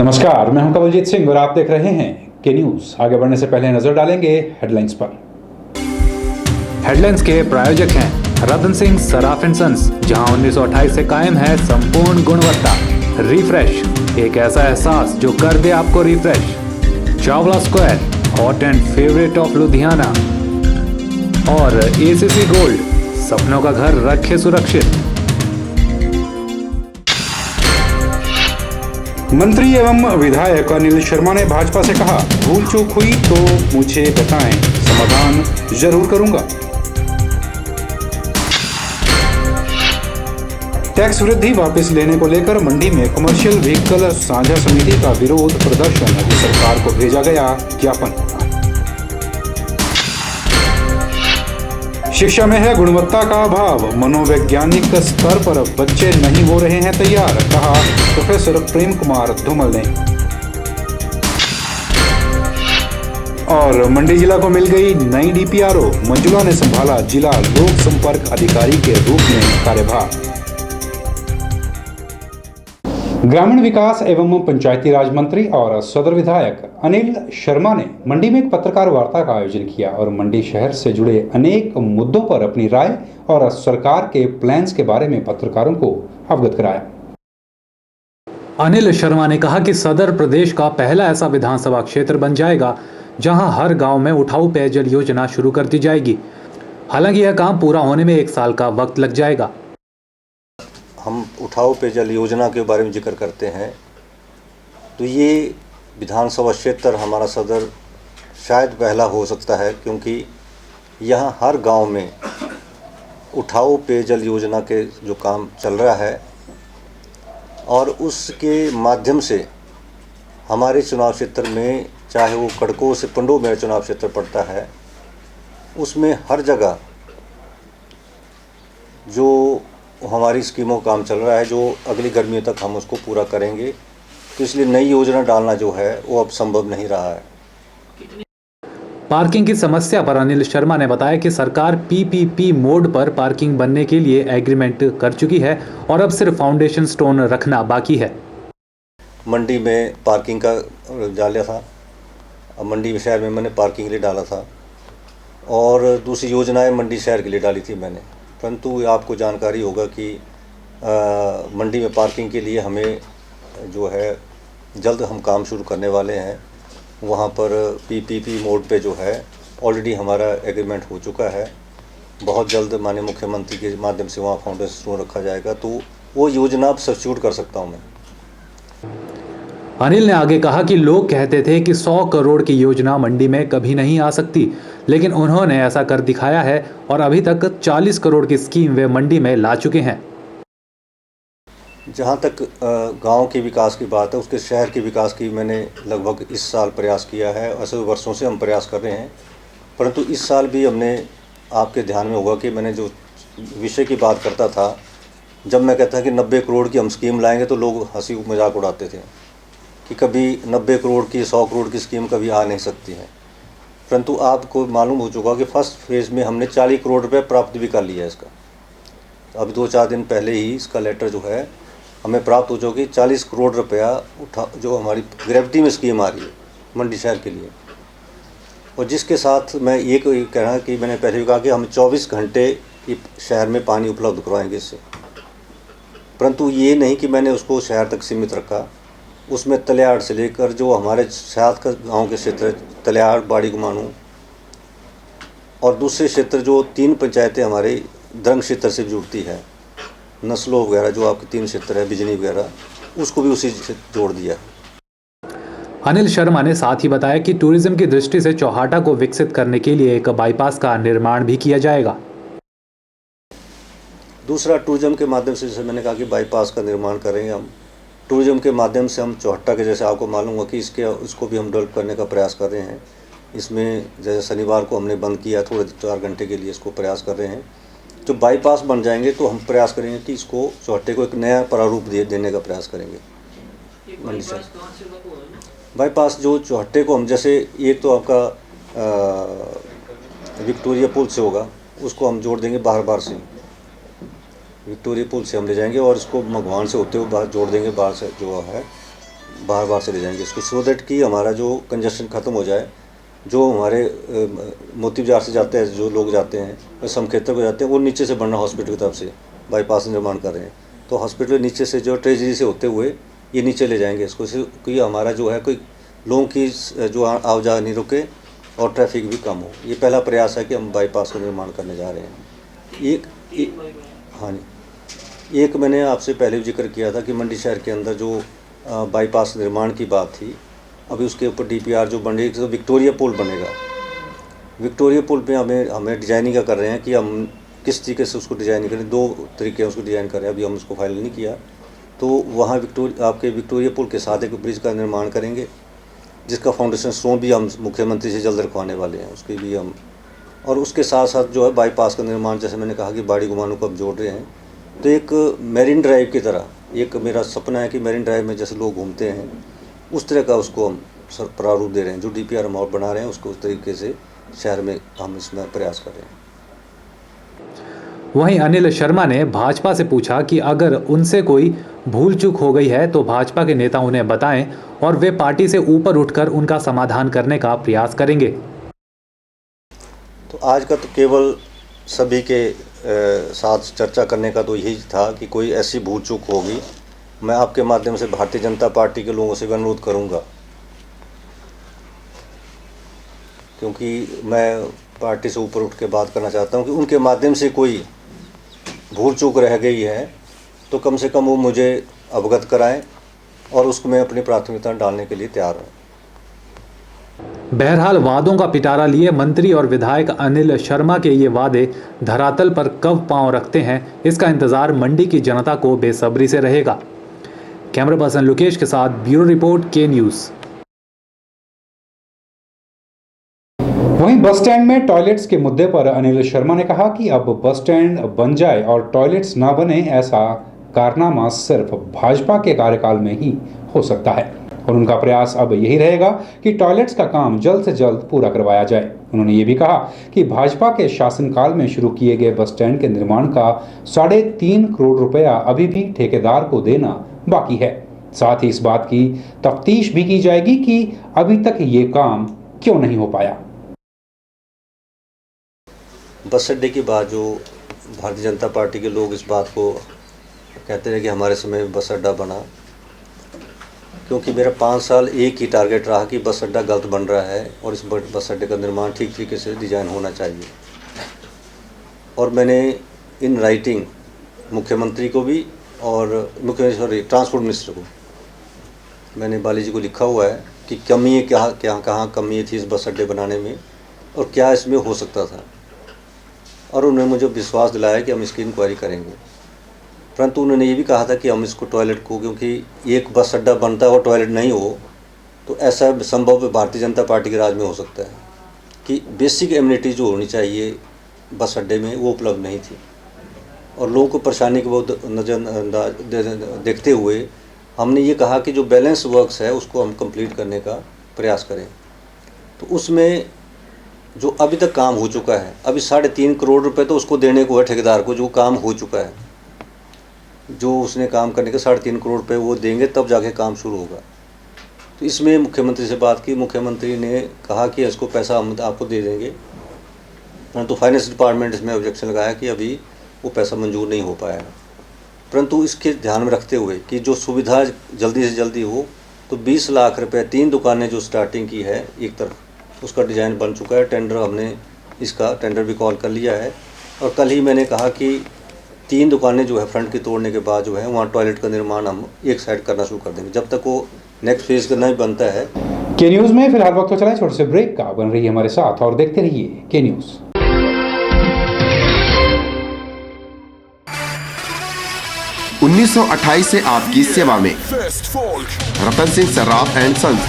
नमस्कार, मैं हूं कवलजीत सिंह और आप देख रहे हैं के न्यूज। आगे बढ़ने से पहले नजर डालेंगे हेडलाइंस पर। हेडलाइंस के प्रायोजक हैं रतन सिंह सराफ एंड सन्स, जहां 1928 से कायम है संपूर्ण गुणवत्ता। रिफ्रेश, एक ऐसा एहसास जो कर दे आपको refresh. Chawla square, hot and favourite of Ludhiana. और एसीसी गोल्ड, सपनों का घर रखे सुरक्षित। मंत्री एवं विधायक अनिल शर्मा ने भाजपा से कहा, भूल चूक हुई तो मुझे बताएं, समाधान जरूर करूंगा। टैक्स वृद्धि वापस लेने को लेकर मंडी में कमर्शियल व्हीकल साझा समिति का विरोध प्रदर्शन, सरकार को भेजा गया ज्ञापन। शिक्षा में है गुणवत्ता का अभाव, मनोवैज्ञानिक स्तर पर बच्चे नहीं हो रहे हैं तैयार, कहा प्रोफेसर प्रेम कुमार धूमल ने। और मंडी जिला को मिल गई नई डीपीआरओ, मंजुला ने संभाला जिला लोक संपर्क अधिकारी के रूप में कार्यभार। ग्रामीण विकास एवं पंचायती राज मंत्री और सदर विधायक अनिल शर्मा ने मंडी में एक पत्रकार वार्ता का आयोजन किया और मंडी शहर से जुड़े अनेक मुद्दों पर अपनी राय और सरकार के प्लान्स के बारे में पत्रकारों को अवगत कराया। अनिल शर्मा ने कहा कि सदर प्रदेश का पहला ऐसा विधानसभा क्षेत्र बन जाएगा जहां हर गांव में उठाऊ पेयजल योजना शुरू कर दी जाएगी। हालांकि यह काम पूरा होने में 1 साल का वक्त लग जाएगा। हम उठाऊ पेयजल योजना के बारे में जिक्र करते हैं तो ये विधानसभा क्षेत्र हमारा सदर शायद पहला हो सकता है, क्योंकि यहाँ हर गांव में उठाऊ पेयजल योजना के जो काम चल रहा है और उसके माध्यम से हमारे चुनाव क्षेत्र में, चाहे वो कड़कों से पंडो में चुनाव क्षेत्र पड़ता है, उसमें हर जगह जो हमारी स्कीमों का काम चल रहा है, जो अगली गर्मियों तक हम उसको पूरा करेंगे। तो इसलिए नई योजना डालना जो है वो अब संभव नहीं रहा है। पार्किंग की समस्या पर अनिल शर्मा ने बताया कि सरकार पीपीपी मोड पर पार्किंग बनने के लिए एग्रीमेंट कर चुकी है और अब सिर्फ फाउंडेशन स्टोन रखना बाकी है। मंडी में पार्किंग का डाला था, अब मंडी शहर में मैंने पार्किंग के लिए डाला था और दूसरी योजनाएं मंडी शहर के लिए डाली थी मैंने। परंतु आपको जानकारी होगा कि मंडी में पार्किंग के लिए हमें जो है जल्द हम काम शुरू करने वाले हैं। वहाँ पर पीपीपी मोड पे जो है ऑलरेडी हमारा एग्रीमेंट हो चुका है। बहुत जल्द माननीय मुख्यमंत्री के माध्यम से वहाँ फाउंडेशन स्टोन रखा जाएगा, तो वो योजना अब सब्स्टिट्यूट कर सकता हूँ मैं। अनिल ने आगे कहा कि लोग कहते थे कि 100 करोड़ की योजना मंडी में कभी नहीं आ सकती, लेकिन उन्होंने ऐसा कर दिखाया है और अभी तक 40 करोड़ की स्कीम वे मंडी में ला चुके हैं। जहाँ तक गांव के विकास की बात है, उसके शहर के विकास की मैंने लगभग इस साल प्रयास किया है। ऐसे वर्षों से हम प्रयास कर रहे हैं, परंतु इस साल भी हमने, आपके ध्यान में होगा कि मैंने जो विषय की बात करता था, जब मैं कहता कि 90 करोड़ की हम स्कीम लाएंगे तो लोग हंसी मजाक उड़ाते थे कि कभी 90 करोड़ की 100 करोड़ की स्कीम कभी आ नहीं सकती है। परंतु आपको मालूम हो चुका कि फर्स्ट फेज़ में हमने 40 करोड़ रुपये प्राप्त भी कर लिया है इसका। अभी 2-4 दिन पहले ही इसका लेटर जो है हमें प्राप्त हो चुका कि 40 करोड़ रुपया जो हमारी ग्रेविटी में स्कीम आ रही है मंडी शहर के लिए। और जिसके साथ मैं ये कह रहा कि मैंने पहले भी कहा कि हम 24 घंटे शहर में पानी उपलब्ध करवाएंगे इससे। परंतु ये नहीं कि मैंने उसको शहर तक सीमित रखा, उसमें तलियाड़ से लेकर जो हमारे साथ का गाँव के क्षेत्र, तलियाड़, बाड़ी गुमानू और दूसरे क्षेत्र जो 3 पंचायतें हमारे दरंग क्षेत्र से जुड़ती है, नस्लों वगैरह जो आपके 3 क्षेत्र है, बिजनी वगैरह, उसको भी उसी से जोड़ दिया। अनिल शर्मा ने साथ ही बताया कि टूरिज्म की दृष्टि से चौहाटा को विकसित करने के लिए एक बाईपास का निर्माण भी किया जाएगा। दूसरा, टूरिज्म के माध्यम से, जैसे मैंने कहा कि बाईपास का निर्माण करेंगे हम, टूरिज्म के माध्यम से हम चौहट्टा के, जैसे आपको मालूम हुआ कि इसको भी हम डेवलप करने का प्रयास कर रहे हैं। इसमें जैसे शनिवार को हमने बंद किया, थोड़े 4 घंटे के लिए इसको प्रयास कर रहे हैं। जो बाईपास बन जाएंगे तो हम प्रयास करेंगे कि इसको चौहट्टे को एक नया प्रारूप देने का प्रयास करेंगे। बाईपास जो चौहट्टे को हम, जैसे एक तो आपका विक्टोरिया पुल से होगा, उसको हम जोड़ देंगे बाहर से, विक्टोरिया पुल से हम ले जाएंगे और इसको मघवान से होते हुए बाहर जोड़ देंगे, बाहर से जो है बाहर बाहर से ले जाएंगे इसको, सो दैट कि हमारा जो कंजेशन ख़त्म हो जाए। जो हमारे मोती बाजार से जाते हैं, जो लोग जाते हैं समखेतर को जाते हैं, वो नीचे से बनना हॉस्पिटल की तरफ से बाईपास निर्माण कर रहे हैं, तो हॉस्पिटल नीचे से जो ट्रेजरी से होते हुए ये नीचे ले जाएंगे इसको, कि हमारा जो है कोई लोगों की जो आवाजा नहीं रुके और ट्रैफिक भी कम हो। ये पहला प्रयास है कि हम बाईपास का निर्माण करने जा रहे हैं। हाँ जी, एक मैंने आपसे पहले भी जिक्र किया था कि मंडी शहर के अंदर जो बाईपास निर्माण की बात थी, अभी उसके ऊपर DPR जो बनेगी, तो विक्टोरिया पुल बनेगा। विक्टोरिया पुल पे हमें डिजाइनिंग का कर रहे हैं कि हम किस तरीके से उसको डिज़ाइन करें। 2 तरीके उसको डिज़ाइन कर रहे हैं, अभी हम उसको फाइनल नहीं किया। तो वहाँ विक्टोरिया पुल के साथ एक ब्रिज का निर्माण करेंगे, जिसका फाउंडेशन स्टोन भी हम मुख्यमंत्री से जल्द रखवाने वाले हैं, उसकी भी हम। और उसके साथ साथ जो है बाईपास का निर्माण, जैसे मैंने कहा कि बाड़ी गुमानों को हम जोड़ रहे हैं, तो एक मैरीन ड्राइव की तरह, एक मेरा सपना है कि मैरीन ड्राइव में जैसे लोग घूमते हैं उस तरह का उसको हम प्रारूप दे रहे हैं। जो DPR हम और बना रहे हैं उसको उस तरीके से शहर में हम इसमें प्रयास कर रहे हैं। वहीं अनिल शर्मा ने भाजपा से पूछा कि अगर उनसे कोई भूल चूक हो गई है तो भाजपा के नेता उन्हें बताएं और वे पार्टी से ऊपर उठकर उनका समाधान करने का प्रयास करेंगे। तो आज का तो केवल सभी के साथ चर्चा करने का तो यही था कि कोई ऐसी भूल चूक होगी, मैं आपके माध्यम से भारतीय जनता पार्टी के लोगों से भी अनुरोध करूंगा, क्योंकि मैं पार्टी से ऊपर उठ के बात करना चाहता हूं कि उनके माध्यम से कोई भूल चूक रह गई है तो कम से कम वो मुझे अवगत कराएं और उसको मैं अपनी प्राथमिकता डालने के लिए तैयार हूँ। बहरहाल वादों का पिटारा लिए मंत्री और विधायक अनिल शर्मा के ये वादे धरातल पर कब पांव रखते हैं, इसका इंतजार मंडी की जनता को बेसब्री से रहेगा। कैमरा पर्सन लोकेश के साथ ब्यूरो रिपोर्ट, के न्यूज़। वहीं बस स्टैंड में टॉयलेट्स के मुद्दे पर अनिल शर्मा ने कहा कि अब बस स्टैंड बन जाए और टॉयलेट्स ना बने, ऐसा कारनामा सिर्फ भाजपा के कार्यकाल में ही हो सकता है और उनका प्रयास अब यही रहेगा कि टॉयलेट्स का काम जल्द से जल्द पूरा करवाया जाए। उन्होंने ये भी कहा कि भाजपा के शासनकाल में शुरू किए गए बस स्टैंड के निर्माण का 3.5 करोड़ रुपया अभी भी ठेकेदार को देना बाकी है। साथ ही इस बात की तफ्तीश भी की जाएगी कि अभी तक ये काम क्यों नहीं हो पाया। बस अड्डे की बात, जो भारतीय जनता पार्टी के लोग इस बात को कहते हैं कि हमारे समय में बस अड्डा बना, क्योंकि मेरा 5 साल एक ही टारगेट रहा कि बस अड्डा गलत बन रहा है और इस बस अड्डे का निर्माण ठीक तरीके से डिज़ाइन होना चाहिए। और मैंने इन राइटिंग मुख्यमंत्री को भी और ट्रांसपोर्ट मिनिस्टर को मैंने बाली जी को लिखा हुआ है कि कमी कहाँ कमी थी इस बस अड्डे बनाने में और क्या इसमें हो सकता था, और उन्होंने मुझे विश्वास दिलाया कि हम इसकी इंक्वायरी करेंगे। परंतु उन्होंने ये भी कहा था कि हम इसको टॉयलेट को, क्योंकि एक बस अड्डा बनता है और टॉयलेट नहीं हो तो ऐसा संभव भारतीय जनता पार्टी के राज में हो सकता है कि बेसिक एमिनिटी जो होनी चाहिए बस अड्डे में वो उपलब्ध नहीं थी, और लोगों को परेशानी को बहुत नज़रअंदाज देखते हुए हमने ये कहा कि जो बैलेंस वर्क्स है उसको हम कंप्लीट करने का प्रयास करें। तो उसमें जो अभी तक काम हो चुका है, अभी 3.5 करोड़ रुपए तो उसको देने को है ठेकेदार को, जो काम हो चुका है, जो उसने काम करने के 3.5 करोड़ रुपए वो देंगे तब जाके काम शुरू होगा। तो इसमें मुख्यमंत्री से बात की, मुख्यमंत्री ने कहा कि इसको पैसा हम आपको दे देंगे, परंतु फाइनेंस डिपार्टमेंट इसमें ऑब्जेक्शन लगाया कि अभी वो पैसा मंजूर नहीं हो पाया। परंतु इसके ध्यान में रखते हुए कि जो सुविधा जल्दी से जल्दी हो, तो 20 लाख रुपये 3 दुकानें जो स्टार्टिंग की है एक तरफ, उसका डिज़ाइन बन चुका है, टेंडर हमने इसका टेंडर भी कॉल कर लिया है। और कल ही मैंने कहा कि 3 दुकानें जो है फ्रंट की तोड़ने के बाद जो है वहाँ टॉयलेट का निर्माण हम एक साइड करना शुरू कर देंगे, जब तक वो नेक्स्ट फेज करना ही बनता है। के न्यूज़ में फिलहाल वक्त तो चला है छोटे से ब्रेक का, बन रही है हमारे साथ और देखते रहिए के न्यूज़। 1928 से आपकी सेवा में रतन सिंह सर्राफ एंड सन्स,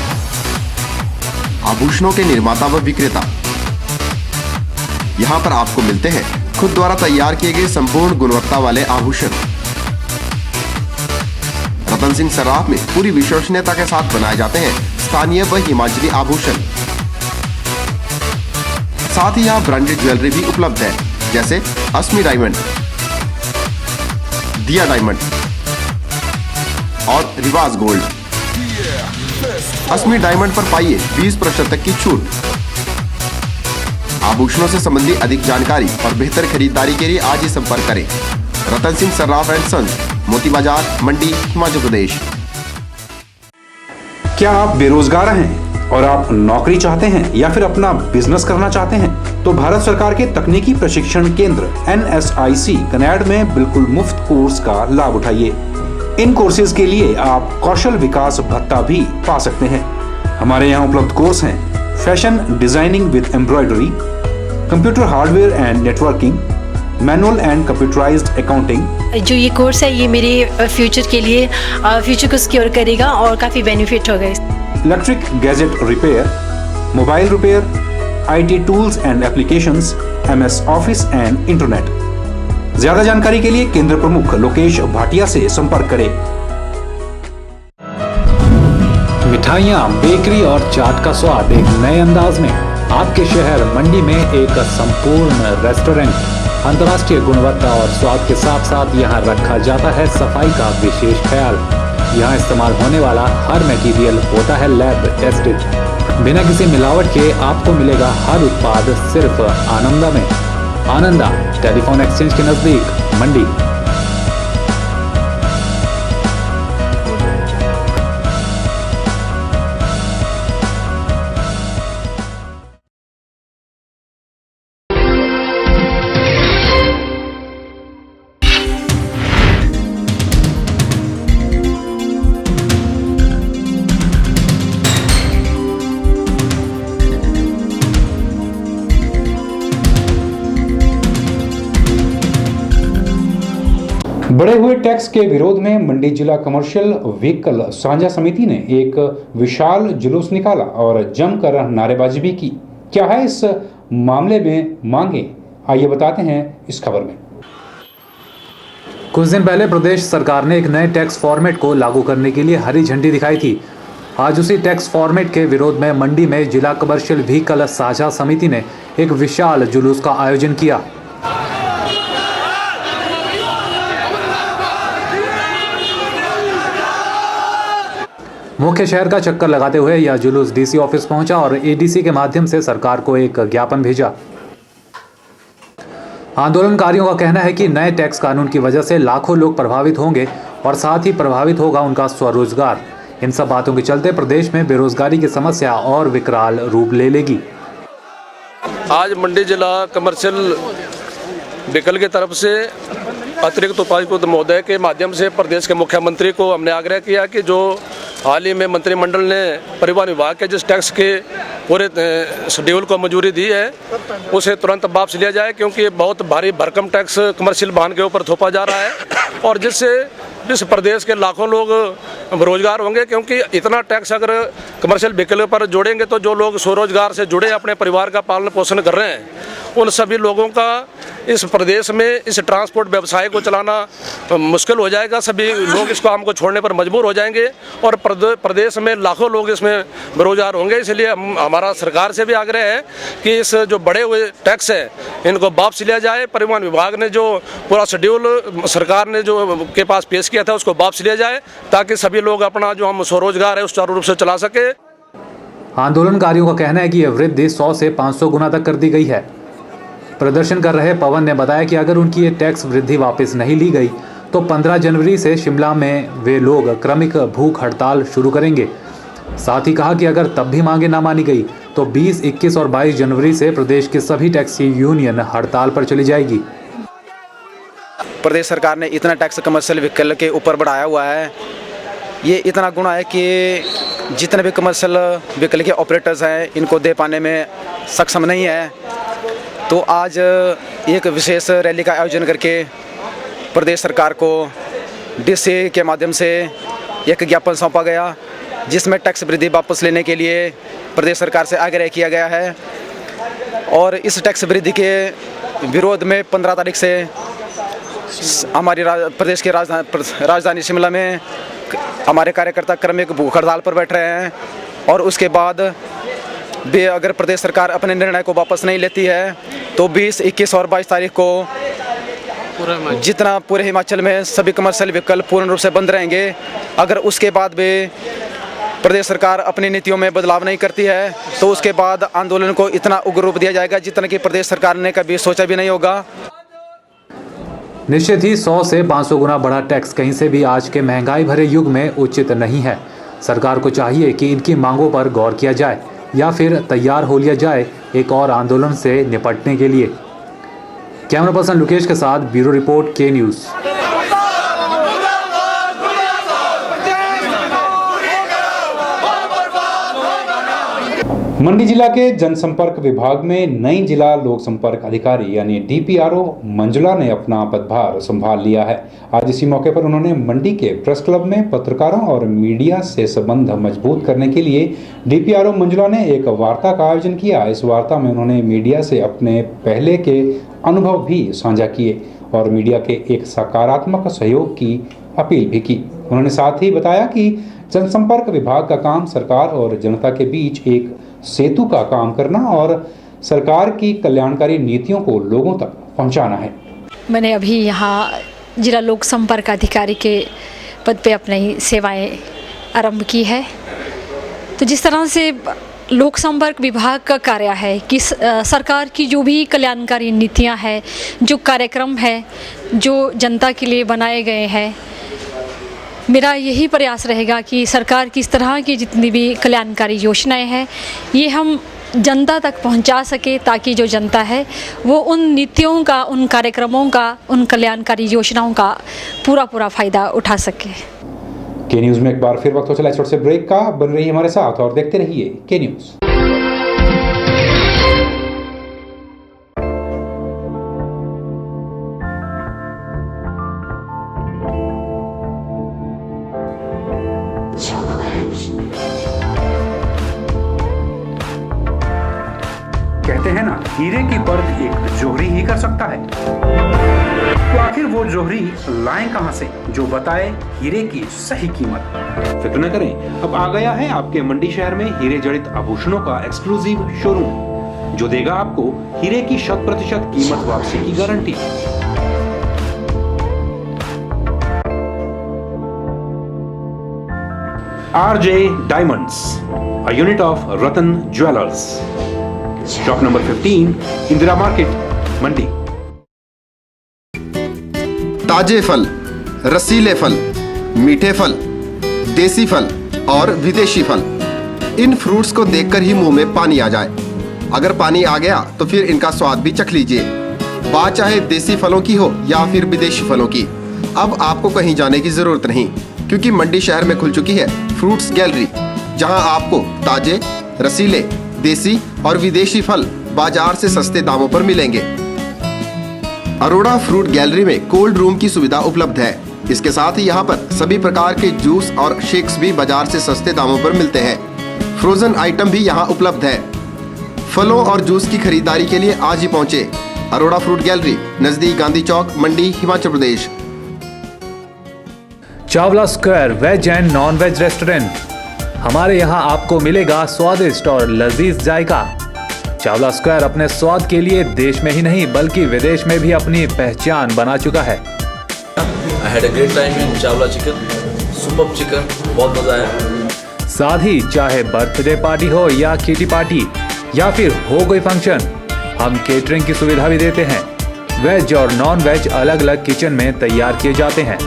आभूषणों के निर्माता व विक्रेता। यहाँ पर आपको मिलते हैं खुद द्वारा तैयार किए गए संपूर्ण गुणवत्ता वाले आभूषण। रतन सिंह सर्राफ में पूरी विश्वसनीयता के साथ बनाए जाते हैं स्थानीय व हिमाचली आभूषण। साथ ही यहाँ ब्रांडेड ज्वेलरी भी उपलब्ध है, जैसे अस्मी डायमंड, दिया डायमंड और रिवाज गोल्ड। असमी डायमंड पर पाइए 20% तक की छूट। आभूषणों से संबंधित अधिक जानकारी और बेहतर खरीदारी के लिए आज ही संपर्क करें। रतन सिंह सर्राफ एंड सन्स, मोती बाजार, मंडी, हिमाचल प्रदेश। क्या आप बेरोजगार हैं और आप नौकरी चाहते हैं या फिर अपना बिजनेस करना चाहते हैं तो भारत सरकार के तकनीकी प्रशिक्षण केंद्र NSIC कनाड में बिल्कुल मुफ्त कोर्स का लाभ उठाइए। इन कोर्सेज के लिए आप कौशल विकास भत्ता भी पा सकते हैं। हमारे यहाँ उपलब्ध कोर्स हैं fashion designing with embroidery, computer hardware and networking, manual and computerised accounting. जो ये कोर्स है ये मेरे फ्यूचर के लिए फ्यूचर को सिक्योर करेगा और काफ़ी बेनिफिट होगा। Electric gadget repair, mobile repair, IT tools and applications, MS office and internet. ज्यादा जानकारी के लिए केंद्र प्रमुख लोकेश भाटिया से संपर्क करें। मिठाइयाँ, बेकरी और चाट का स्वाद एक नए अंदाज में आपके शहर मंडी में एक संपूर्ण रेस्टोरेंट। अंतर्राष्ट्रीय गुणवत्ता और स्वाद के साथ साथ यहाँ रखा जाता है सफाई का विशेष ख्याल। यहाँ इस्तेमाल होने वाला हर मटेरियल होता है लैब टेस्टेड। बिना किसी मिलावट के आपको मिलेगा हर उत्पाद सिर्फ आनंदा में। आनंदा टेलीफोन एक्सचेंज के नजदीक, मंडी। बढ़े हुए टैक्स के विरोध में मंडी जिला कमर्शियल व्हीकल साझा समिति ने एक विशाल जुलूस निकाला और जमकर नारेबाजी भी की। क्या है इस मामले में मांगे, आइए बताते हैं इस खबर में। कुछ दिन पहले प्रदेश सरकार ने एक नए टैक्स फॉर्मेट को लागू करने के लिए हरी झंडी दिखाई थी। आज उसी टैक्स फॉर्मेट के विरोध में मंडी में जिला कमर्शियल व्हीकल साझा समिति ने एक विशाल जुलूस का आयोजन किया। मुख्य शहर का चक्कर लगाते हुए यह जुलूस DC ऑफिस पहुंचा और ADC के माध्यम से सरकार को एक ज्ञापन भेजा। आंदोलनकारियों का कहना है कि नए टैक्स कानून की वजह से लाखों लोग प्रभावित होंगे और साथ ही प्रभावित होगा उनका स्वरोजगार। इन सब बातों के चलते प्रदेश में बेरोजगारी की समस्या और विकराल रूप ले लेगी। आज मंडी जिला कमर्शियल व्हीकल की तरफ से अतिरिक्त उपायुक्त महोदय के माध्यम से प्रदेश के मुख्यमंत्री को हमने आग्रह किया कि जो हाल ही में मंत्रिमंडल ने परिवहन विभाग के जिस टैक्स के पूरे शेड्यूल को मंजूरी दी है उसे तुरंत वापस लिया जाए, क्योंकि बहुत भारी भरकम टैक्स कमर्शियल वाहन के ऊपर थोपा जा रहा है और जिससे इस प्रदेश के लाखों लोग बेरोजगार होंगे। क्योंकि इतना टैक्स अगर कमर्शियल व्हीकल पर जोड़ेंगे तो जो लोग स्वरोजगार से जुड़े अपने परिवार का पालन पोषण कर रहे हैं उन सभी लोगों का इस प्रदेश में इस ट्रांसपोर्ट व्यवसाय को चलाना मुश्किल हो जाएगा। सभी लोग इस काम को छोड़ने पर मजबूर हो जाएंगे और प्रदेश में लाखों लोग इसमें बेरोजगार होंगे। इसलिए हमारा सरकार से भी आग्रह है कि इस जो बढ़े हुए टैक्स है इनको वापस लिया जाए। परिवहन विभाग ने जो पूरा शेड्यूल सरकार ने जो के पास पेश किया था उसको वापस लिया जाए ताकि सभी लोग अपना जो हम स्वरोजगार है उस चारू रूप से चला सके। आंदोलनकारियों का कहना है कि यह वृद्धि 100 से 500 गुना तक कर दी गई है। प्रदर्शन कर रहे पवन ने बताया कि अगर उनकी ये टैक्स वृद्धि वापस नहीं ली गई तो 15 जनवरी से शिमला में वे लोग क्रमिक भूख हड़ताल शुरू करेंगे। साथ ही कहा कि अगर तब भी मांगे ना मानी गई तो 20, 21 और 22 जनवरी से प्रदेश के सभी टैक्सी यूनियन हड़ताल पर चली जाएगी। प्रदेश सरकार ने इतना टैक्स कमर्शियल व्हीकल के ऊपर बढ़ाया हुआ है, ये इतना गुना है कि जितने भी कमर्शियल व्हीकल के ऑपरेटर्स हैं इनको दे पाने में सक्षम नहीं है। तो आज एक विशेष रैली का आयोजन करके प्रदेश सरकार को DC के माध्यम से एक ज्ञापन सौंपा गया जिसमें टैक्स वृद्धि वापस लेने के लिए प्रदेश सरकार से आग्रह किया गया है। और इस टैक्स वृद्धि के विरोध में 15 तारीख से हमारी प्रदेश के राजधानी शिमला में हमारे कार्यकर्ता क्रमिक भूख हड़ताल पर बैठ रहे हैं और उसके बाद भी अगर प्रदेश सरकार अपने निर्णय को वापस नहीं लेती है तो 20, 21 और 22 तारीख को जितना पूरे हिमाचल में सभी कमर्शियल व्हीकल पूर्ण रूप से बंद रहेंगे। अगर उसके बाद भी प्रदेश सरकार अपनी नीतियों में बदलाव नहीं करती है तो उसके बाद आंदोलन को इतना उग्र रूप दिया जाएगा जितना कि प्रदेश सरकार ने कभी सोचा भी नहीं होगा। निश्चित ही 100 से 500 गुना बड़ा टैक्स कहीं से भी आज के महंगाई भरे युग में उचित नहीं है। सरकार को चाहिए कि इनकी मांगों पर गौर किया जाए या फिर तैयार हो लिया जाए एक और आंदोलन से निपटने के लिए। कैमरा पर्सन लुकेश के साथ ब्यूरो रिपोर्ट के न्यूज़। मंडी जिला के जनसंपर्क विभाग में नई जिला लोक संपर्क अधिकारी यानी DPRO मंजुला ने अपना पदभार संभाल लिया है। आज इसी मौके पर उन्होंने मंडी के प्रेस क्लब में पत्रकारों और मीडिया से संबंध मजबूत करने के लिए DPRO मंजुला ने एक वार्ता का आयोजन किया। इस वार्ता में उन्होंने मीडिया से अपने पहले के अनुभव भी साझा किए और मीडिया के एक सकारात्मक सहयोग की अपील भी की। उन्होंने साथ ही बताया कि जनसंपर्क विभाग का काम सरकार और जनता के बीच एक सेतु का काम करना और सरकार की कल्याणकारी नीतियों को लोगों तक पहुंचाना है। मैंने अभी यहाँ जिला लोक संपर्क अधिकारी के पद पे अपनी सेवाएं आरंभ की है। तो जिस तरह से लोक संपर्क विभाग का कार्य है कि सरकार की जो भी कल्याणकारी नीतियां हैं, जो कार्यक्रम है, जो जनता के लिए बनाए गए हैं, मेरा यही प्रयास रहेगा कि सरकार की इस तरह की जितनी भी कल्याणकारी योजनाएं हैं ये हम जनता तक पहुंचा सके ताकि जो जनता है वो उन नीतियों का, उन कार्यक्रमों का, उन कल्याणकारी योजनाओं का पूरा फ़ायदा उठा सके। के न्यूज़ में एक बार फिर वक्त हो चला छोटे से ब्रेक का। बन रही हमारे साथ और देखते रहिए के न्यूज़। कहते हैं ना, हीरे की परख एक जोहरी ही कर सकता है। तो आखिर वो जोहरी लाएं कहां से जो बताए हीरे की सही कीमत। फिक्र न करें, अब आ गया है आपके मंडी शहर में हीरे जड़ित आभूषणों का एक्सक्लूसिव शोरूम जो देगा आपको हीरे की 100% कीमत वापसी की guarantee. RJ Diamonds, a unit of Ratan Jewelers. Shop number 15, Indira market, Mandi. ताजे फल, रसीले फल, मीठे फल, देसी फल और विदेशी फल, इन फ्रूट्स को देखकर ही मुंह में पानी आ जाए। अगर पानी आ गया तो फिर इनका स्वाद भी चख लीजिए। बात चाहे देसी फलों की हो या फिर विदेशी फलों की, अब आपको कहीं जाने की जरूरत नहीं, क्योंकि मंडी शहर में खुल चुकी है फ्रूट्स गैलरी, जहां आपको ताजे, रसीले, देसी और विदेशी फल बाजार से सस्ते दामों पर मिलेंगे। अरोड़ा फ्रूट गैलरी में कोल्ड रूम की सुविधा उपलब्ध है। इसके साथ ही यहाँ पर सभी प्रकार के जूस और शेक्स भी बाजार से सस्ते दामों पर मिलते हैं। फ्रोजन आइटम भी यहाँ उपलब्ध है। फलों और जूस की खरीदारी के लिए आज ही पहुँचे अरोड़ा फ्रूट गैलरी, नजदीक Gandhi Chowk, Mandi, Himachal Pradesh. Chawla square veg and non veg restaurant. हमारे यहाँ आपको मिलेगा स्वादिष्ट और लजीज जायका। चावला स्क्वायर अपने स्वाद के लिए देश में ही नहीं बल्कि विदेश में भी अपनी पहचान बना चुका है। I had a great time in Chawla chicken, super chicken, बहुत मजा आया। साथ ही चाहे बर्थडे पार्टी हो या किटी पार्टी या फिर हो कोई फंक्शन, हम केटरिंग की सुविधा भी देते हैं। वेज और नॉन वेज अलग अलग किचन में तैयार किए जाते हैं।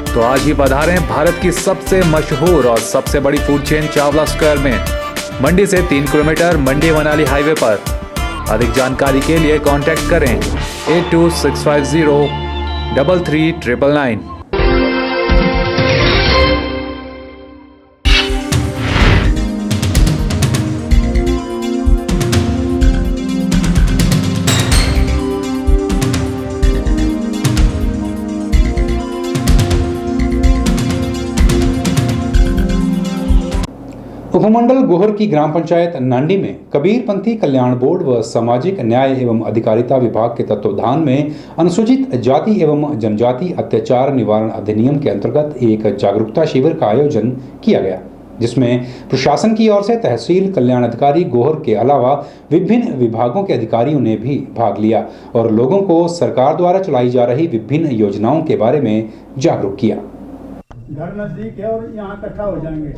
तो आज ही पधारें भारत की सबसे मशहूर और सबसे बड़ी फूड चेन चावला स्क्वायर में, मंडी से 3 किलोमीटर, मंडी मनाली हाईवे पर। अधिक जानकारी के लिए कांटेक्ट करें 8265033999। उपमंडल गोहर की ग्राम पंचायत नांडी में कबीरपंथी कल्याण बोर्ड व सामाजिक न्याय एवं अधिकारिता विभाग के तत्वावधान में अनुसूचित जाति एवं जनजाति अत्याचार निवारण अधिनियम के अंतर्गत एक जागरूकता शिविर का आयोजन किया गया, जिसमें प्रशासन की ओर से तहसील कल्याण अधिकारी गोहर के अलावा विभिन्न विभागों के अधिकारियों ने भी भाग लिया और लोगों को सरकार द्वारा चलाई जा रही विभिन्न योजनाओं के बारे में जागरूक किया। घर नजदीक है और यहाँ इकट्ठा हो जाएंगे।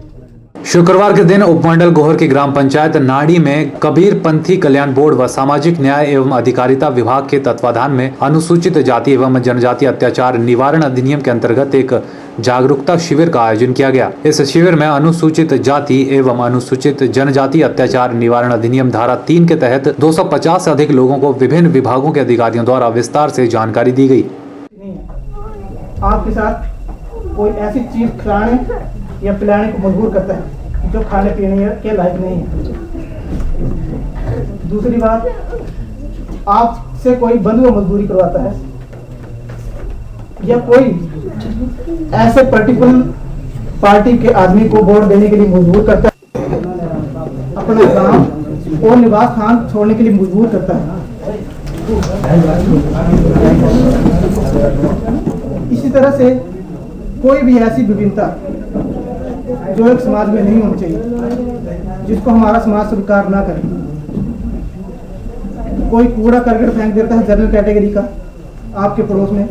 शुक्रवार के दिन उपमंडल गोहर की ग्राम पंचायत नाड़ी में कबीर पंथी कल्याण बोर्ड व सामाजिक न्याय एवं अधिकारिता विभाग के तत्वाधान में अनुसूचित जाति एवं जनजाति अत्याचार निवारण अधिनियम के अंतर्गत एक जागरूकता शिविर का आयोजन किया गया। इस शिविर में अनुसूचित जाति एवं अनुसूचित जनजाति अत्याचार निवारण अधिनियम धारा 3 के तहत 250 से अधिक लोगों को विभिन्न विभागों के अधिकारियों द्वारा विस्तार से जानकारी दी गई। आपके साथ कोई ऐसी चीज खिलाने या पिलाने को मजबूर करता है जो खाने पीने के लायक नहीं है। दूसरी बात, आपसे कोई बंधु मजदूरी करवाता है या कोई ऐसे पर्टिकुलर पार्टी के आदमी को वोट देने के लिए मजबूर करता है, अपना गांव और निवास स्थान छोड़ने के लिए मजबूर करता है। इसी तरह से कोई भी ऐसी विभिन्नता जो एक समाज में नहीं होनी चाहिए, जिसको हमारा समाज स्वीकार ना करे। कोई कूड़ा करकट फेंक देता है जनरल कैटेगरी का आपके पड़ोस में,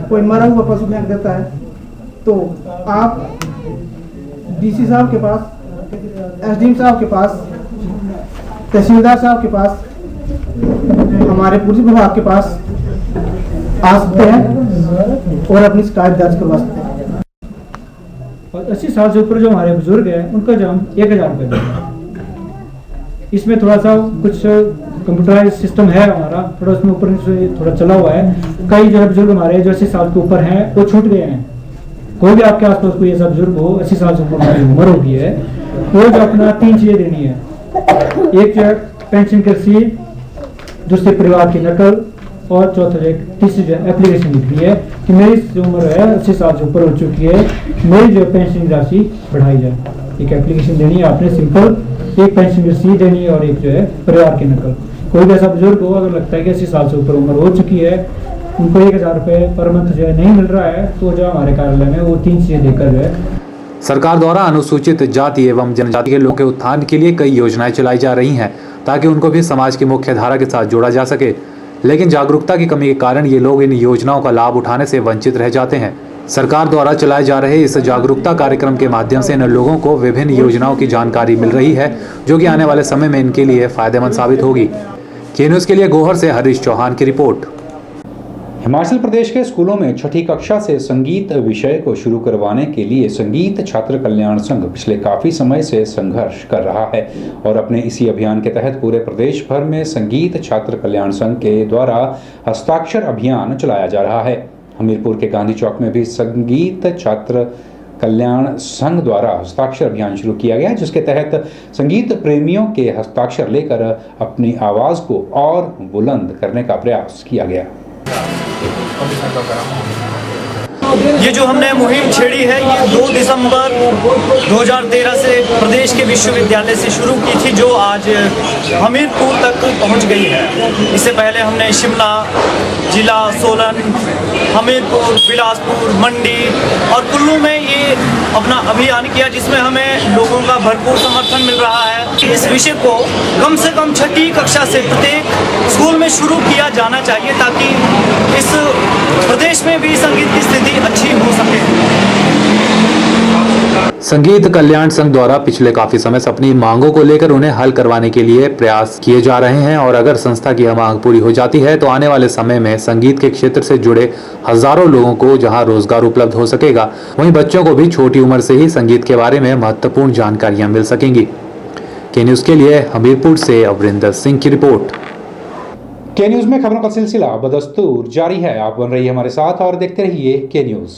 कोई मरा हुआ पशु फेंक देता है, तो आप डीसी साहब के पास, एसडीएम साहब के पास, तहसीलदार साहब के पास, हमारे पुलिस विभाग के पास आ सकते हैं और अपनी शिकायत दर्ज करवा सकते हैं। और 80 साल से ऊपर जो हमारे बुजुर्ग हैं उनका जो हम 1000 रुपये देते हैं। इसमें थोड़ा सा कुछ कंप्यूटराइज सिस्टम है हमारा, थोड़ा उसमें ऊपर नीचे थोड़ा चला हुआ है। कई जो बुजुर्ग हमारे जो 80 साल के ऊपर हैं वो छूट गए हैं। कोई भी आपके आसपास कोई ऐसा बुजुर्ग हो 80 साल से ऊपर की उम्र होगी है, वो जो अपना 3 चीजें देनी है। एक जो पेंशन की रसीद, दूसरे परिवार की नकल और चौथा एक तीसरी जो एप्लीकेशन लिखनी है कि मेरी जो उम्र है 80 साल से ऊपर हो चुकी है, मेरी जो पेंशन राशि बढ़ाई जाए। एक एप्लीकेशन देनी है आपने सिंपल, एक पेंशन रसीद देनी है और एक जो है परिवार की नकल। कोई भी ऐसा बुजुर्ग हो अगर लगता है कि 80 साल से ऊपर उम्र हो चुकी है, उनको 1000 रुपये पर मंथ जो है नहीं मिल रहा है, तो जो हमारे कार्यालय में वो 3 चीजें देकर जो है। सरकार द्वारा अनुसूचित जाति एवं जनजाति के लोगों के उत्थान के लिए कई योजनाएं चलाई जा रही हैं ताकि उनको भी समाज की मुख्य धारा के साथ जोड़ा जा सके, लेकिन जागरूकता की कमी के कारण ये लोग इन योजनाओं का लाभ उठाने से वंचित रह जाते हैं। सरकार द्वारा चलाए जा रहे इस जागरूकता कार्यक्रम के माध्यम से इन लोगों को विभिन्न योजनाओं की जानकारी मिल रही है, जो कि आने वाले समय में इनके लिए फायदेमंद साबित होगी। के न्यूज़ के लिए गोहर से हरीश चौहान की रिपोर्ट। हिमाचल प्रदेश के स्कूलों में छठी कक्षा से संगीत विषय को शुरू करवाने के लिए संगीत छात्र कल्याण संघ पिछले काफी समय से संघर्ष कर रहा है और अपने इसी अभियान के तहत पूरे प्रदेश भर में संगीत छात्र कल्याण संघ के द्वारा हस्ताक्षर अभियान चलाया जा रहा है। हमीरपुर के गांधी चौक में भी संगीत छात्र कल्याण संघ द्वारा हस्ताक्षर अभियान शुरू किया गया, जिसके तहत संगीत प्रेमियों के हस्ताक्षर लेकर अपनी आवाज को और बुलंद करने का प्रयास किया गया। ये जो हमने मुहिम छेड़ी है ये 2 दिसंबर 2013 से प्रदेश के विश्वविद्यालय से शुरू की थी, जो आज हमीरपुर तक पहुंच गई है। इससे पहले हमने शिमला, जिला सोलन, हमीरपुर, बिलासपुर, मंडी और कुल्लू में ये अपना अभियान किया, जिसमें हमें लोगों का भरपूर समर्थन मिल रहा है। इस विषय को कम से कम छठी कक्षा से प्रत्येक स्कूल में शुरू किया जाना चाहिए ताकि इस प्रदेश में भी संगीत की स्थिति अच्छी हो सके। संगीत कल्याण संघ द्वारा पिछले काफी समय से अपनी मांगों को लेकर उन्हें हल करवाने के लिए प्रयास किए जा रहे हैं और अगर संस्था की यह मांग पूरी हो जाती है तो आने वाले समय में संगीत के क्षेत्र से जुड़े हजारों लोगों को जहां रोजगार उपलब्ध हो सकेगा, वहीं बच्चों को भी छोटी उम्र से ही संगीत के बारे में महत्वपूर्ण जानकारियां मिल सकेंगी। के न्यूज के लिए हमीरपुर से अवरिंदर सिंह की रिपोर्ट। के न्यूज में खबरों का सिलसिला बदस्तूर जारी है। आप बन रही है हमारे साथ और देखते रहिए के न्यूज।